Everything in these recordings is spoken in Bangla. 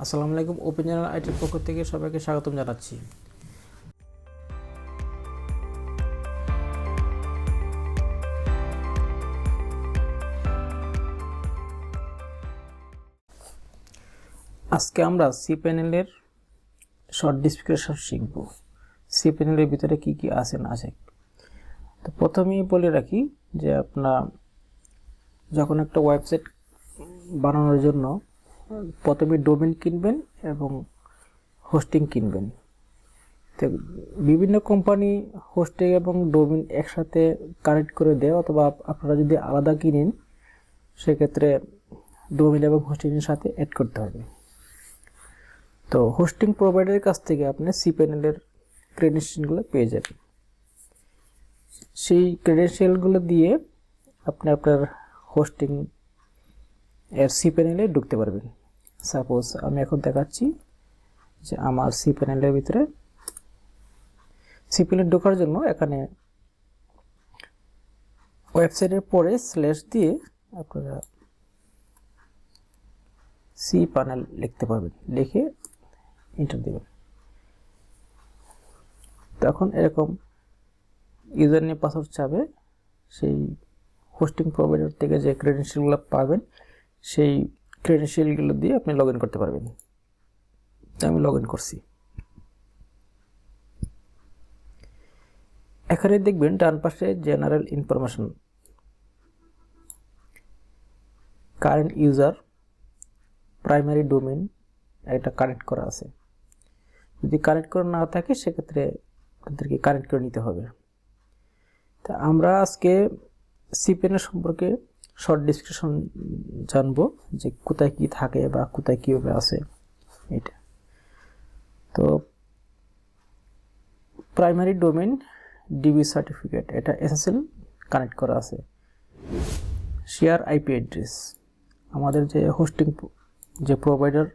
আসসালামু আলাইকুম। ওপেন চ্যানেল আইটির পক্ষ থেকে সবাইকে স্বাগতম জানাচ্ছি। আজকে আমরা cPanel-এর শর্ট ডিসক্রিপশন শিখব। cPanel-এর ভিতরে কি কি আছে না আছে। তো প্রথমেই বলে রাখি যে আপনারা যখন একটা ওয়েবসাইট বানানোর জন্য প্রথমে ডোমেইন কিনবেন এবং হোস্টিং কিনবেন। তো বিভিন্ন কোম্পানি হোস্টিং এবং ডোমেইন একসাথে কানেক্ট করে দেয়, অথবা আপনারা যদি আলাদা কিনেন সেক্ষেত্রে ডোমেইন এবং হোস্টিংয়ের সাথে অ্যাড করতে হবে। তো হোস্টিং প্রোভাইডারের কাছ থেকে আপনি cPanel-এর ক্রেডেনশিয়ালগুলো পেয়ে যাবেন। সেই ক্রেডেনশিয়ালগুলো দিয়ে আপনি আপনার হোস্টিং এর cPanel-এ ঢুকতে পারবেন। সাপোজ আমি এখন দেখাচ্ছি যে আমার cPanel-এর ভিতরে cPanel ঢোকার জন্য এখানে ওয়েবসাইটের পরে স্ল্যাশ দিয়ে আপনারা cPanel লিখতে পারবেন, লিখে এন্টার দেবেন। তখন এরকম ইউজার নেম পাসওয়ার্ড চাবে, সেই হোস্টিং প্রোভাইডার থেকে যে ক্রেডেনশিয়ালগুলো পাবেন সেই ক্রেডেনশিয়ালগুলো দিয়ে আপনি লগ ইন করতে পারবেন। আমি লগ ইন করছি। এখানে দেখবেন ডান পাশে general information, current user, primary domain এটা কানেক্ট করা আছে। যদি কানেক্ট করা না থাকে সেক্ষেত্রে আপনাদেরকে কানেক্ট করে নিতে হবে। তা আমরা আজকে cPanel সম্পর্কে শর্ট ডিসক্রিপশন জানবো, যে কোথায় কি থাকে বা কোথায় কিভাবে আছে এটা। তো প্রাইমারি ডোমেইন ডিবি সার্টিফিকেট, এটা এসএসএল কানেক্ট করা আছে। শেয়ার আইপি অ্যাড্রেস, আমাদের যে হোস্টিং যে প্রোভাইডার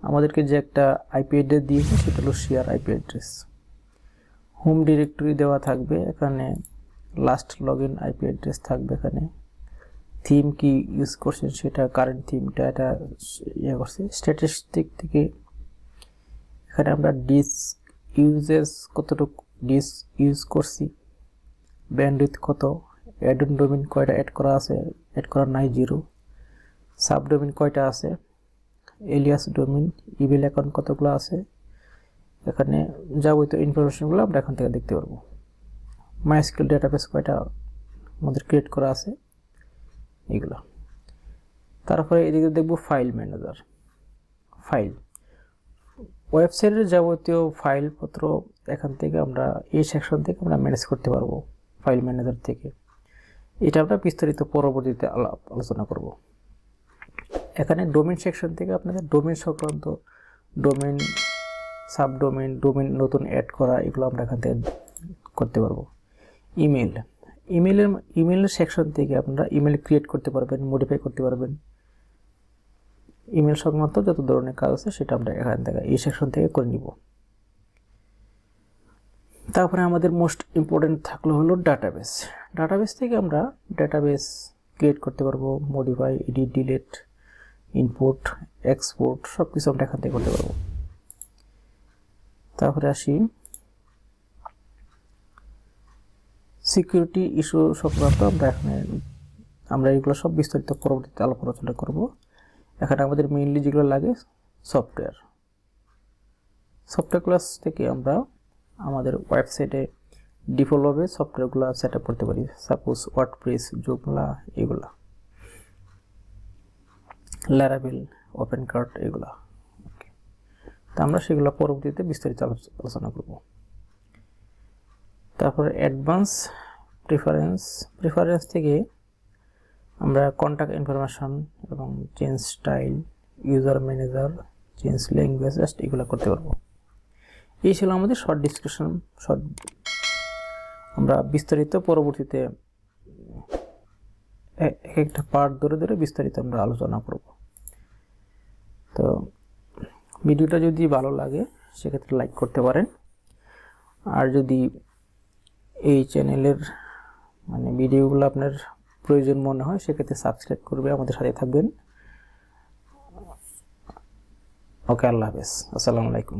আমাদেরকে যে একটা আইপি অ্যাড্রেস দিয়েছে সেটা হলো share IP address. Home directory দেওয়া থাকবে এখানে, লাস্ট লগইন আইপি অ্যাড্রেস থাকবে এখানে, থিম কি ইউজ করছেন সেটা, কারেন্ট থিমটা এটা ইয়ে করছে। স্ট্যাটিস্টিক থেকে এখানে আমরা ডিস্ক ইউজেস কতটুকু ডিস্ক ইউজ করছি, ব্যান্ডউইথ কত, অ্যাড অন ডোমেইন কয়টা অ্যাড করা আছে, অ্যাড করা নাই 0, সাব ডোমেইন কয়টা আছে, এলিয়াস ডোমেইন, ইমেল অ্যাকাউন্ট কতগুলো আছে, এখানে যাবতীয় ইনফরমেশনগুলো আমরা এখান থেকে দেখতে পারবো। মাইস্কুয়েল ডেটাবেস কয়টা আমাদের ক্রিয়েট করা আছে এগুলো। তারপরে এদিকে দেখব ফাইল ম্যানেজার, ফাইল ওয়েবসাইটের যাবতীয় ফাইলপত্র এখান থেকে আমরা এই সেকশন থেকে আমরা ম্যানেজ করতে পারবো ফাইল ম্যানেজার থেকে। এটা আমরা বিস্তারিত পরবর্তীতে আলোচনা করব। এখানে ডোমেইন সেকশন থেকে আপনাদের ডোমেইন সংক্রান্ত ডোমেইন, সাবডোমেইন, ডোমেইন নতুন অ্যাড করা এগুলো আমরা এখান থেকে করতে পারবো। ইমেলের সেকশন থেকে আপনারা ইমেল ক্রিয়েট করতে পারবেন, মডিফাই করতে পারবেন। ইমেল সংক্রান্ত যত ধরনের কাজ আছে সেটা আমরা এখান থেকে এই সেকশন থেকে করে নিব। তারপরে আমাদের মোস্ট ইম্পর্টেন্ট থাকলো হলো ডাটাবেস। ডাটাবেস থেকে আমরা ডাটাবেস ক্রিয়েট করতে পারবো, modify, edit, delete, input, export সব কিছু আমরা এখান থেকে করতে পারবো। তারপরে আসি সিকিউরিটি ইস্যু সংক্রান্ত আমরা এগুলো সব বিস্তারিত পরবর্তীতে আলোচনা করব। এখানে আমাদের মেইনলি যেগুলো লাগে সফটওয়্যার ক্লাস থেকে আমরা আমাদের ওয়েবসাইটে ডিফল্টভাবে সফটওয়্যারগুলো সেট আপ করতে পারি। সাপোজ ওয়ার্ডপ্রেস, জুমলা, এগুলা, ল্যারাভেল, ওপেন কার্ট এগুলা। তা আমরা সেগুলো পরবর্তীতে বিস্তারিত আলোচনা করব। তারপরে অ্যাডভান্স প্রিফারেন্স থেকে আমরা কন্ট্যাক্ট ইনফরমেশন এবং change style, user manager, change language এগুলো করতে পারবো। এই ছিল আমাদের শর্ট ডিসক্রিপশন। আমরা বিস্তারিত পরবর্তীতে একটা পার্ট ধরে ধরে বিস্তারিত আমরা আলোচনা করব। তো ভিডিওটা যদি ভালো লাগে সেক্ষেত্রে লাইক করতে পারেন, আর যদি এই চ্যানেলের ভিডিওগুলো আপনার প্রয়োজন মনে হয় সেক্ষেত্রে সাবস্ক্রাইব করবে, আমাদের সাথে থাকবেন। ওকে, আল্লাহ হাফেজ, আসসালামু আলাইকুম।